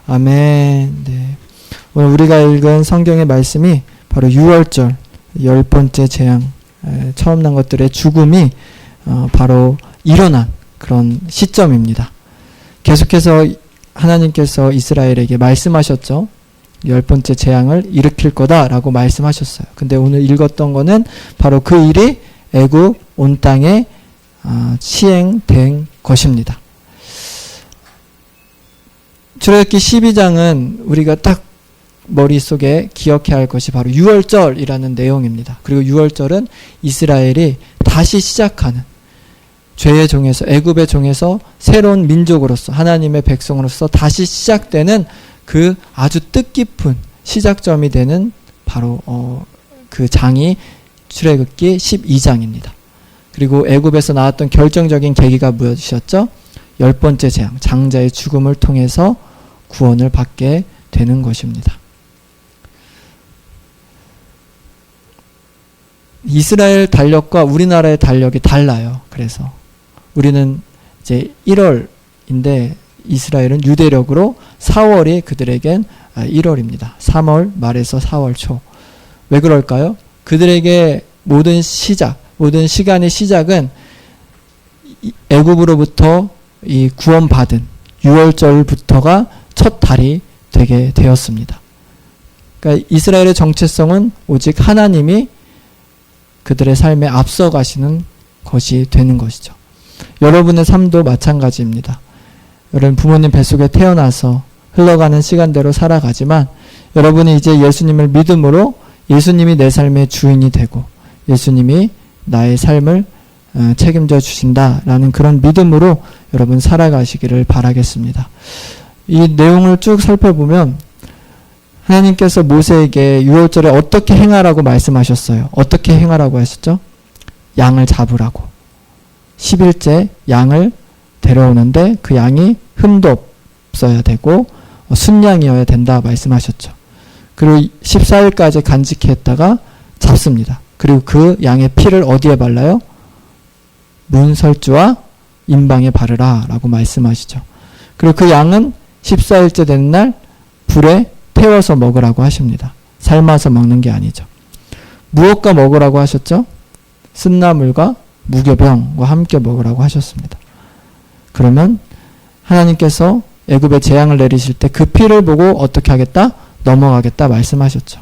아멘. 네. 오늘 우리가 읽은 성경의 말씀이 바로 6월절 10번째 재앙, 처음 난 것들의 죽음이 바로 일어난 그런 시점입니다. 계속해서 하나님께서 이스라엘에게 말씀하셨죠. 10번째 재앙을 일으킬 거다라고 말씀하셨어요. 근데 오늘 읽었던 거는 바로 그 일이 애굽 온 땅에 시행된 것입니다. 출애굽기 12장은 우리가 딱 머릿속에 기억해야 할 것이 바로 6월절이라는 내용입니다. 그리고 6월절은 이스라엘이 다시 시작하는, 죄의 종에서, 애굽의 종에서 새로운 민족으로서, 하나님의 백성으로서 다시 시작되는 그 아주 뜻깊은 시작점이 되는 바로 그 장이 출애굽기 12장입니다. 그리고 애굽에서 나왔던 결정적인 계기가 무엇이었죠? 10번째 재앙, 장자의 죽음을 통해서 구원을 받게 되는 것입니다. 이스라엘 달력과 우리나라의 달력이 달라요. 그래서 우리는 이제 1월인데 이스라엘은 유대력으로 4월이 그들에겐 1월입니다. 3월 말에서 4월 초. 왜 그럴까요? 그들에게 모든 시간의 시작은 애굽으로부터 이 구원받은 6월절부터가 첫 달이 되게 되었습니다. 그러니까 이스라엘의 정체성은 오직 하나님이 그들의 삶에 앞서가시는 것이 되는 것이죠. 여러분의 삶도 마찬가지입니다. 여러분 부모님 뱃속에 태어나서 흘러가는 시간대로 살아가지만 여러분이 이제 예수님을 믿음으로 예수님이 내 삶의 주인이 되고 예수님이 나의 삶을 책임져 주신다라는 그런 믿음으로 여러분 살아가시기를 바라겠습니다. 이 내용을 쭉 살펴보면 하나님께서 모세에게 6월절에 어떻게 행하라고 말씀하셨어요. 어떻게 행하라고 하셨죠? 양을 잡으라고. 10일째 양을 데려오는데 그 양이 흠도 없어야 되고 순양이어야 된다 말씀하셨죠. 그리고 14일까지 간직해 했다가 잡습니다. 그리고 그 양의 피를 어디에 발라요? 문설주와 임방에 바르라 라고 말씀하시죠. 그리고 그 양은 14일째 되는 날 불에 태워서 먹으라고 하십니다. 삶아서 먹는 게 아니죠. 무엇과 먹으라고 하셨죠? 쓴나물과 무교병과 함께 먹으라고 하셨습니다. 그러면 하나님께서 애굽에 재앙을 내리실 때 그 피를 보고 어떻게 하겠다? 넘어가겠다 말씀하셨죠.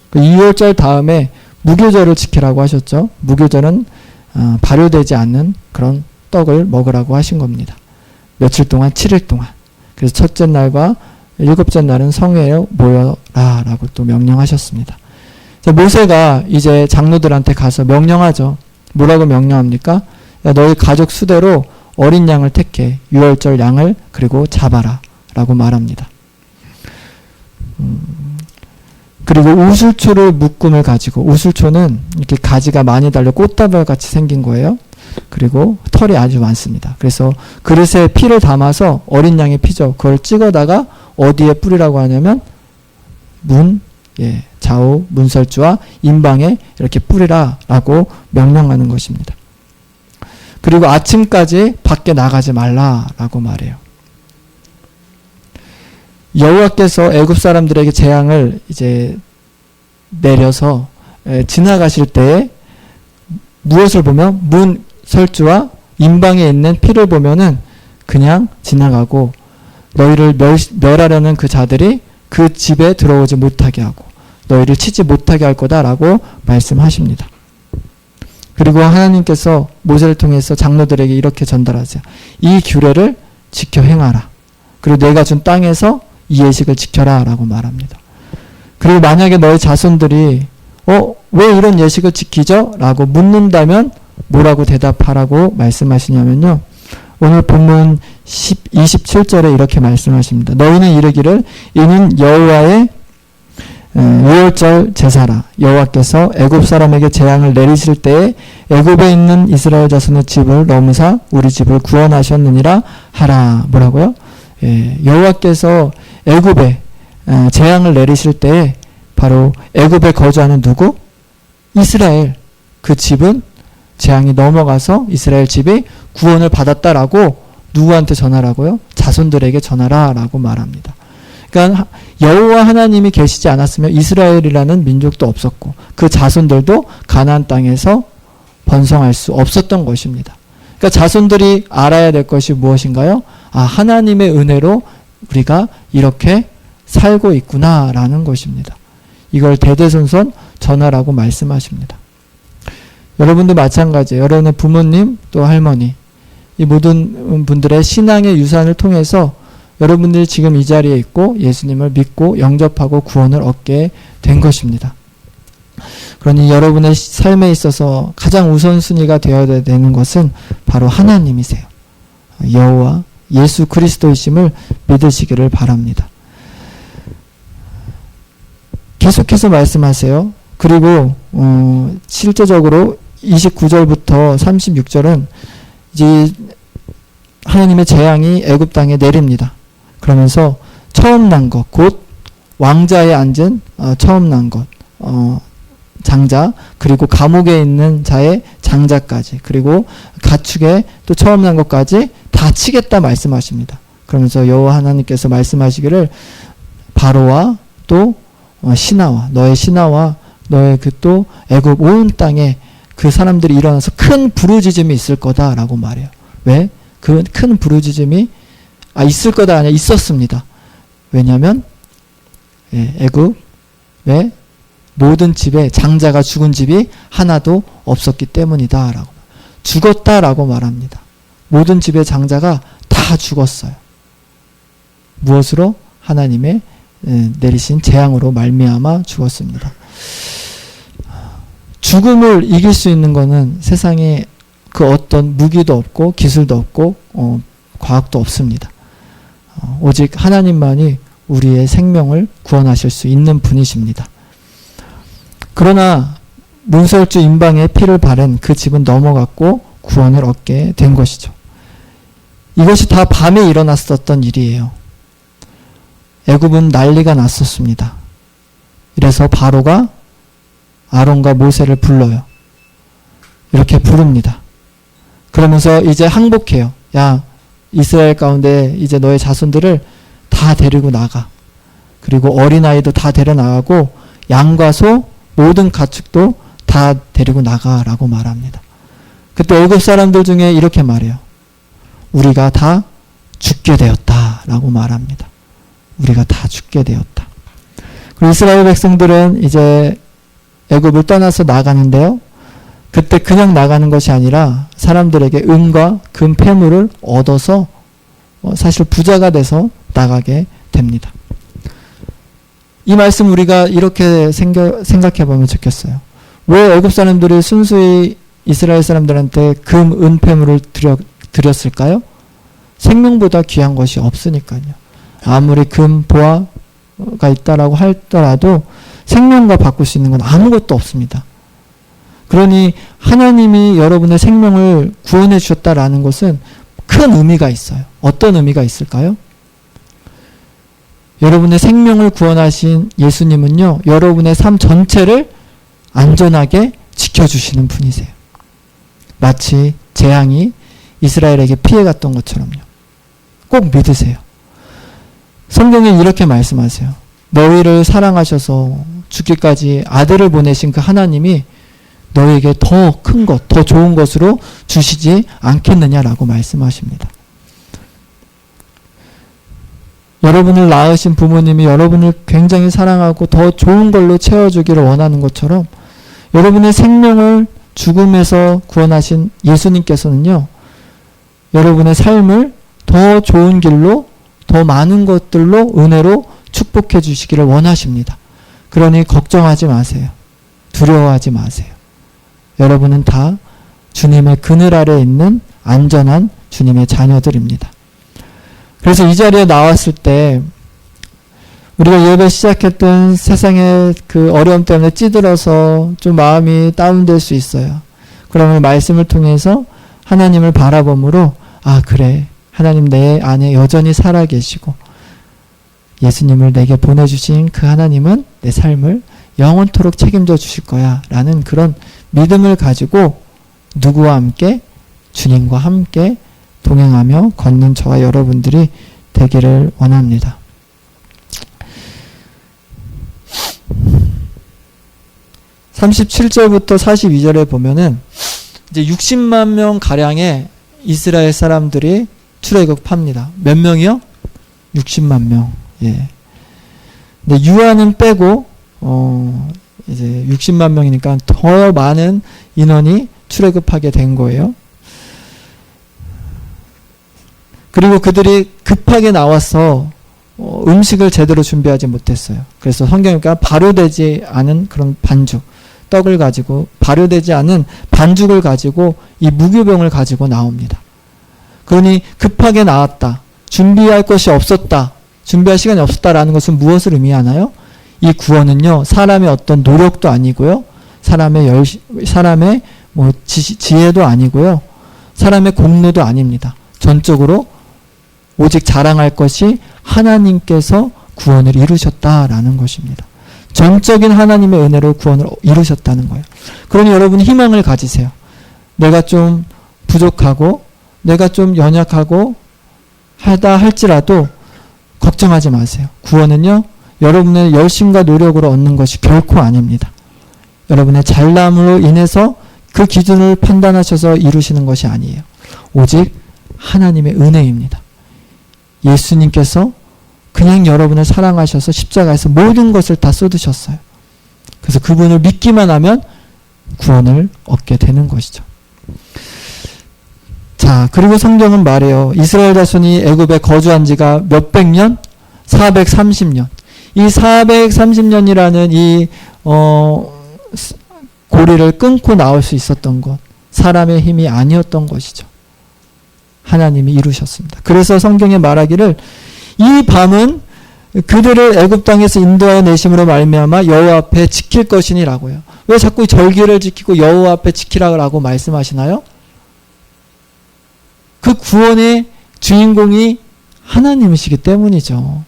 그 2월절 다음에 무교절을 지키라고 하셨죠. 무교절은 발효되지 않는 그런 떡을 먹으라고 하신 겁니다. 며칠 동안 7일 동안. 그래서 첫째 날과 일곱째 날은 성회에 모여라 라고 또 명령하셨습니다. 모세가 이제 장로들한테 가서 명령하죠. 뭐라고 명령합니까? 야, 너희 가족 수대로 어린 양을 택해 6월절 양을 그리고 잡아라 라고 말합니다. 그리고 우슬초를 묶음을 가지고, 우슬초는 이렇게 가지가 많이 달려 꽃다발 같이 생긴 거예요. 그리고 털이 아주 많습니다. 그래서 그릇에 피를 담아서 어린 양의 피죠. 그걸 찍어다가 어디에 뿌리라고 하냐면 좌우 문설주와 임방에 이렇게 뿌리라 라고 명령하는 것입니다. 그리고 아침까지 밖에 나가지 말라 라고 말해요. 여호와께서 애굽 사람들에게 재앙을 이제 내려서 지나가실 때에 무엇을 보면 문설주와 임방에 있는 피를 보면은 그냥 지나가고 너희를 멸하려는 그 자들이 그 집에 들어오지 못하게 하고 너희를 치지 못하게 할 거다라고 말씀하십니다. 그리고 하나님께서 모세를 통해서 장로들에게 이렇게 전달하세요. 이 규례를 지켜 행하라. 그리고 내가 준 땅에서 이 예식을 지켜라 라고 말합니다. 그리고 만약에 너희 자손들이 왜 이런 예식을 지키죠? 라고 묻는다면 뭐라고 대답하라고 말씀하시냐면요. 오늘 본문 27절에 이렇게 말씀하십니다. 너희는 이르기를 이는 여호와의 6월절 제사라. 여호와께서 애굽 사람에게 재앙을 내리실 때에 애굽에 있는 이스라엘 자손의 집을 넘으사 우리 집을 구원하셨느니라 하라. 뭐라고요? 여호와께서 애굽에 재앙을 내리실 때에 바로 애굽에 거주하는 누구? 이스라엘. 그 집은 재앙이 넘어가서 이스라엘 집이 구원을 받았다라고 누구한테 전하라고요? 자손들에게 전하라 라고 말합니다. 그러니까 여호와 하나님이 계시지 않았으면 이스라엘이라는 민족도 없었고 그 자손들도 가나안 땅에서 번성할 수 없었던 것입니다. 그러니까 자손들이 알아야 될 것이 무엇인가요? 아, 하나님의 은혜로 우리가 이렇게 살고 있구나라는 것입니다. 이걸 대대손손 전하라고 말씀하십니다. 여러분도 마찬가지예요. 여러분의 부모님 또 할머니 이 모든 분들의 신앙의 유산을 통해서 여러분들이 지금 이 자리에 있고 예수님을 믿고 영접하고 구원을 얻게 된 것입니다. 그러니 여러분의 삶에 있어서 가장 우선순위가 되어야 되는 것은 바로 하나님이세요. 여호와 예수 그리스도이심을 믿으시기를 바랍니다. 계속해서 말씀하세요. 그리고 실제적으로 29절부터 36절은 이제 하나님의 재앙이 애굽 땅에 내립니다. 그러면서 처음 난 것, 곧 왕자에 앉은 처음 난 것, 장자, 그리고 감옥에 있는 자의 장자까지, 그리고 가축에 또 처음 난 것까지 다 치겠다 말씀하십니다. 그러면서 여호와 하나님께서 말씀하시기를 바로와 또 신하와 너의 신하와 너의 그 또 애굽 온 땅에 그 사람들이 일어나서 큰 부르짖음이 있을 거다라고 말해요. 왜? 그 큰 부르짖음이 있을 거다 아니야 있었습니다. 왜냐하면 애굽의 모든 집에 장자가 죽은 집이 하나도 없었기 때문이다라고 죽었다라고 말합니다. 모든 집의 장자가 다 죽었어요. 무엇으로? 하나님의 내리신 재앙으로 말미암아 죽었습니다. 죽음을 이길 수 있는 것은 세상에 그 어떤 무기도 없고 기술도 없고 과학도 없습니다. 오직 하나님만이 우리의 생명을 구원하실 수 있는 분이십니다. 그러나 문설주 임방의 피를 바른 그 집은 넘어갔고 구원을 얻게 된 것이죠. 이것이 다 밤에 일어났었던 일이에요. 애굽은 난리가 났었습니다. 이래서 바로가 아론과 모세를 불러요. 이렇게 부릅니다. 그러면서 이제 항복해요. 야, 이스라엘 가운데 이제 너의 자손들을 다 데리고 나가. 그리고 어린아이도 다 데려나가고 양과 소 모든 가축도 다 데리고 나가라고 말합니다. 그때 애굽 사람들 중에 이렇게 말해요. 우리가 다 죽게 되었다라고 말합니다. 우리가 다 죽게 되었다. 그리고 이스라엘 백성들은 이제 애굽을 떠나서 나가는데요. 그때 그냥 나가는 것이 아니라 사람들에게 은과 금 폐물을 얻어서 사실 부자가 돼서 나가게 됩니다. 이 말씀 우리가 이렇게 생각해 보면 좋겠어요. 왜 애굽 사람들이 순수히 이스라엘 사람들한테 금, 은 폐물을 드렸을까요? 생명보다 귀한 것이 없으니까요. 아무리 금, 보화가 있다라고 하더라도 생명과 바꿀 수 있는 건 아무것도 없습니다. 그러니 하나님이 여러분의 생명을 구원해 주셨다라는 것은 큰 의미가 있어요. 어떤 의미가 있을까요? 여러분의 생명을 구원하신 예수님은요, 여러분의 삶 전체를 안전하게 지켜주시는 분이세요. 마치 재앙이 이스라엘에게 피해갔던 것처럼요. 꼭 믿으세요. 성경에 이렇게 말씀하세요. 너희를 사랑하셔서 죽기까지 아들을 보내신 그 하나님이 너에게 더 큰 것, 더 좋은 것으로 주시지 않겠느냐라고 말씀하십니다. 여러분을 낳으신 부모님이 여러분을 굉장히 사랑하고 더 좋은 걸로 채워주기를 원하는 것처럼 여러분의 생명을 죽음에서 구원하신 예수님께서는요, 여러분의 삶을 더 좋은 길로 더 많은 것들로 은혜로 축복해 주시기를 원하십니다. 그러니 걱정하지 마세요. 두려워하지 마세요. 여러분은 다 주님의 그늘 아래 있는 안전한 주님의 자녀들입니다. 그래서 이 자리에 나왔을 때 우리가 예배 시작했던 세상의 그 어려움 때문에 찌들어서 좀 마음이 다운될 수 있어요. 그러면 말씀을 통해서 하나님을 바라봄으로 그래, 하나님 내 안에 여전히 살아계시고 예수님을 내게 보내주신 그 하나님은 내 삶을 영원토록 책임져 주실 거야 라는 그런 믿음을 가지고 누구와 함께? 주님과 함께 동행하며 걷는 저와 여러분들이 되기를 원합니다. 37절부터 42절에 보면은 이제 60만 명 가량의 이스라엘 사람들이 출애굽합니다. 몇 명이요? 60만 명. 예. 근데 유아는 빼고 이제 60만 명이니까 더 많은 인원이 출애굽하게 된 거예요. 그리고 그들이 급하게 나와서 음식을 제대로 준비하지 못했어요. 그래서 성경이니까 발효되지 않은 그런 반죽, 떡을 가지고 발효되지 않은 반죽을 가지고 이 무교병을 가지고 나옵니다. 그러니 급하게 나왔다. 준비할 것이 없었다. 준비할 시간이 없었다라는 것은 무엇을 의미하나요? 이 구원은요, 사람의 어떤 노력도 아니고요, 사람의 지혜도 아니고요, 사람의 공로도 아닙니다. 전적으로 오직 자랑할 것이 하나님께서 구원을 이루셨다라는 것입니다. 전적인 하나님의 은혜로 구원을 이루셨다는 거예요. 그러니 여러분 희망을 가지세요. 내가 좀 부족하고 내가 좀 연약하고 하다 할지라도 걱정하지 마세요. 구원은요, 여러분의 열심과 노력으로 얻는 것이 결코 아닙니다. 여러분의 잘남으로 인해서 그 기준을 판단하셔서 이루시는 것이 아니에요. 오직 하나님의 은혜입니다. 예수님께서 그냥 여러분을 사랑하셔서 십자가에서 모든 것을 다 쏟으셨어요. 그래서 그분을 믿기만 하면 구원을 얻게 되는 것이죠. 자, 그리고 성경은 말해요. 이스라엘 자손이 애굽에 거주한 지가 몇백 년? 430년. 이 430년이라는 이 고리를 끊고 나올 수 있었던 것, 사람의 힘이 아니었던 것이죠. 하나님이 이루셨습니다. 그래서 성경에 말하기를 이 밤은 그들을 애굽 땅에서 인도하여 내심으로 말미암아 여호와 앞에 지킬 것이니라고요. 왜 자꾸 절기를 지키고 여호와 앞에 지키라고 말씀하시나요? 그 구원의 주인공이 하나님이시기 때문이죠.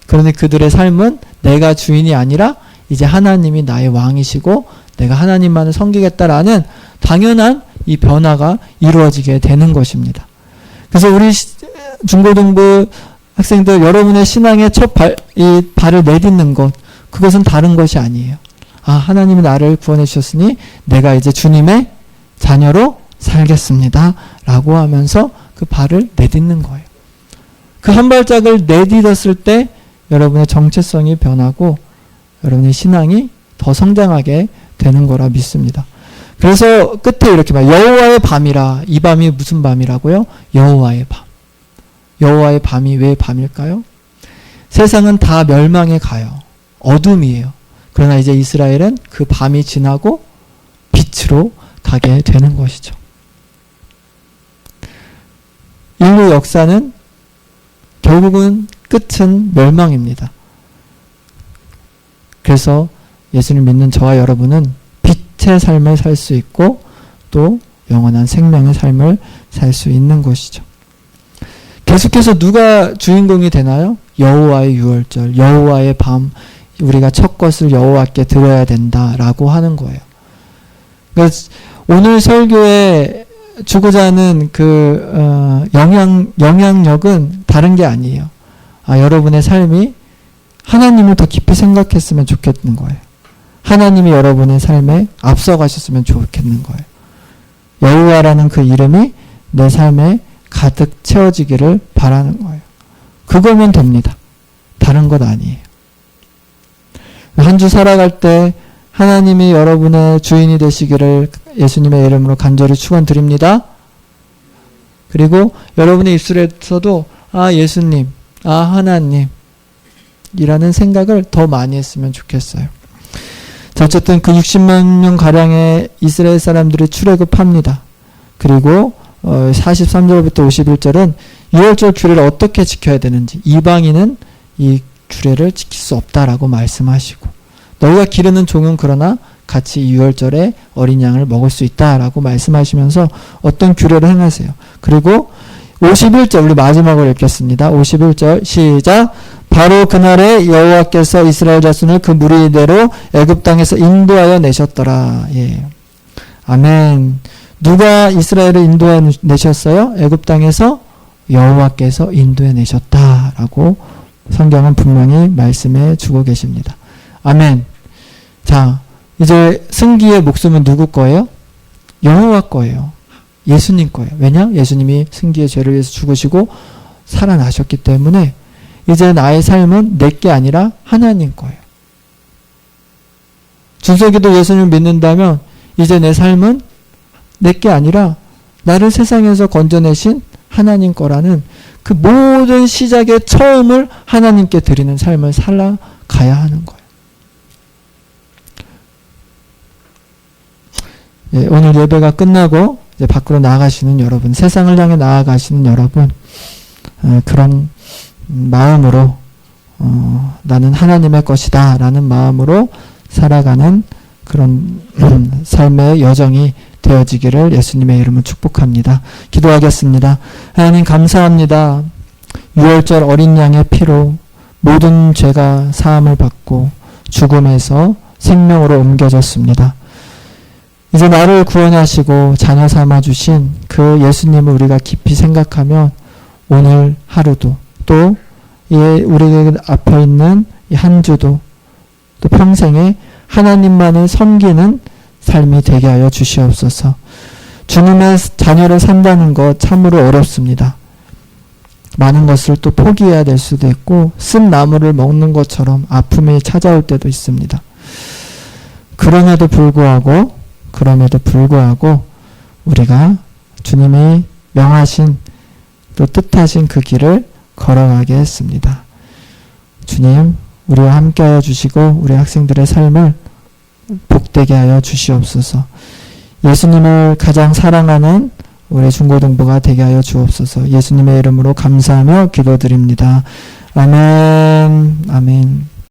그러니 그들의 삶은 내가 주인이 아니라 이제 하나님이 나의 왕이시고 내가 하나님만을 섬기겠다라는 당연한 이 변화가 이루어지게 되는 것입니다. 그래서 우리 중고등부 학생들, 여러분의 신앙의 이 발을 내딛는 것, 그것은 다른 것이 아니에요. 아, 하나님이 나를 구원해 주셨으니 내가 이제 주님의 자녀로 살겠습니다. 라고 하면서 그 발을 내딛는 거예요. 그 한 발짝을 내딛었을 때 여러분의 정체성이 변하고 여러분의 신앙이 더 성장하게 되는 거라 믿습니다. 그래서 끝에 이렇게 말, 여호와의 밤이라. 이 밤이 무슨 밤이라고요? 여호와의 밤. 여호와의 밤이 왜 밤일까요? 세상은 다 멸망에 가요. 어둠이에요. 그러나 이제 이스라엘은 그 밤이 지나고 빛으로 가게 되는 것이죠. 인류 역사는 결국은 끝은 멸망입니다. 그래서 예수를 믿는 저와 여러분은 빛의 삶을 살 수 있고 또 영원한 생명의 삶을 살 수 있는 것이죠. 계속해서 누가 주인공이 되나요? 여호와의 유월절, 여호와의 밤, 우리가 첫 것을 여호와께 드려야 된다라고 하는 거예요. 그래서 오늘 설교에 주고자 하는 그 영향력은 다른 게 아니에요. 여러분의 삶이 하나님을 더 깊이 생각했으면 좋겠는 거예요. 하나님이 여러분의 삶에 앞서가셨으면 좋겠는 거예요. 여호와라는 그 이름이 내 삶에 가득 채워지기를 바라는 거예요. 그거면 됩니다. 다른 것 아니에요. 한 주 살아갈 때 하나님이 여러분의 주인이 되시기를 예수님의 이름으로 간절히 축원드립니다. 그리고 여러분의 입술에서도 예수님, 하나님 이라는 생각을 더 많이 했으면 좋겠어요. 자, 어쨌든 그 60만 명 가량의 이스라엘 사람들이 출애굽합니다. 그리고 43절부터 51절은 유월절 규례를 어떻게 지켜야 되는지, 이방인은 이 규례를 지킬 수 없다라고 말씀하시고, 너희가 기르는 종은 그러나 같이 유월절에 어린 양을 먹을 수 있다라고 말씀하시면서 어떤 규례를 행하세요. 그리고 51절, 우리 마지막으로 읽겠습니다. 51절 시작. 바로 그날에 여호와께서 이스라엘 자손을 그 무리대로 애굽 땅에서 인도하여 내셨더라. 예. 아멘. 누가 이스라엘을 인도해 내셨어요? 애굽 땅에서 여호와께서 인도해 내셨다라고 성경은 분명히 말씀해 주고 계십니다. 아멘. 자, 이제 승기의 목숨은 누구 거예요? 여호와 거예요. 예수님 거예요. 왜냐? 예수님이 승기의 죄를 위해서 죽으시고 살아나셨기 때문에 이제 나의 삶은 내게 아니라 하나님 거예요. 준석이도 예수님을 믿는다면 이제 내 삶은 내게 아니라 나를 세상에서 건져내신 하나님 거라는 그 모든 시작의 처음을 하나님께 드리는 삶을 살아가야 하는 거예요. 예, 오늘 예배가 끝나고 이제 밖으로 나아가시는 여러분, 세상을 향해 나아가시는 여러분, 그런 마음으로 나는 하나님의 것이다 라는 마음으로 살아가는 그런 삶의 여정이 되어지기를 예수님의 이름으로 축복합니다. 기도하겠습니다. 하나님 감사합니다. 유월절 어린 양의 피로 모든 죄가 사함을 받고 죽음에서 생명으로 옮겨졌습니다. 이제 나를 구원하시고 자녀 삼아주신 그 예수님을 우리가 깊이 생각하면 오늘 하루도 또 우리 앞에 있는 이 한 주도 또 평생에 하나님만을 섬기는 삶이 되게 하여 주시옵소서. 주님의 자녀를 산다는 것 참으로 어렵습니다. 많은 것을 또 포기해야 될 수도 있고 쓴 나무를 먹는 것처럼 아픔이 찾아올 때도 있습니다. 그럼에도 불구하고 우리가 주님이 명하신 또 뜻하신 그 길을 걸어가게 했습니다. 주님, 우리와 함께하여 주시고 우리 학생들의 삶을 복되게 하여 주시옵소서. 예수님을 가장 사랑하는 우리 중고등부가 되게 하여 주옵소서. 예수님의 이름으로 감사하며 기도드립니다. 아멘.